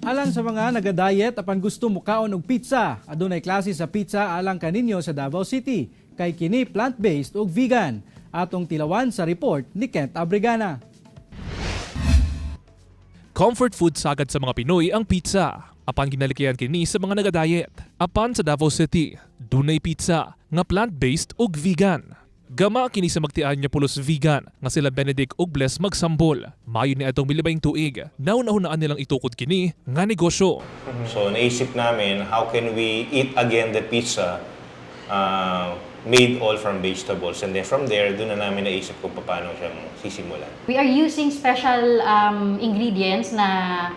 Alang sa mga naga-diet apan gusto mokaon og pizza, adunay klase sa pizza alang kaninyo sa Davao City. Kay kini plant-based ug vegan. Atong tilawan sa report ni Kent Abrigana. Comfort food sagad sa mga Pinoy ang pizza. Apan ginalikihan kini sa mga naga-diet. Apan sa Davao City, dunay pizza nga plant-based ug vegan. Gama kini sa magtian niya pulos vegan nga sila Benedict ug Bless magsambol. Mayo ni atong milibay tuig. Nauna-hunaan nilang itukod kini nga negosyo. So naisip namin, how can we eat again the pizza made all from vegetables? And then from there, doon na namin naisip kung paano siyang sisimulan. We are using special ingredients na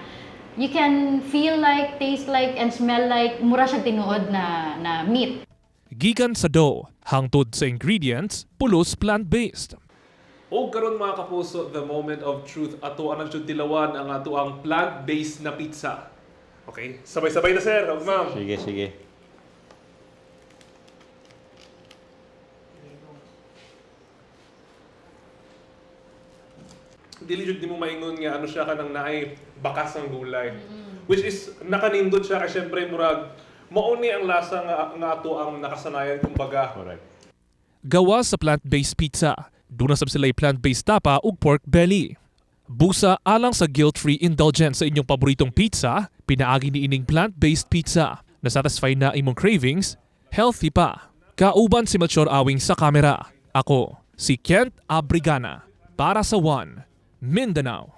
you can feel like, taste like, and smell like mura siya tinuod na meat. Gikan sa dough, hangtod sa ingredients, pulos plant-based. O karon mga kapuso, the moment of truth. Ato ang tilawan ang ato ang plant-based na pizza. Okay? Sabay-sabay na sir, o ma'am. Sige, sige. Dili jud di mo maingon nga ano siya kanang naay bakas ng gulay. Which is nakanindot siya kasi syempre murag mauni ang lasa nga ato ang nakasanayan kumbaga. Correct. Gawa sa plant-based pizza, doon na sab sila'y plant-based tapa ug pork belly. Busa alang sa guilt-free indulgence sa inyong paboritong pizza, pinaagi ni ining plant-based pizza. Nasatisfy na imong cravings, healthy pa. Kauban si Melchor Awing sa kamera. Ako, si Kent Abrigana, para sa One, Mindanao.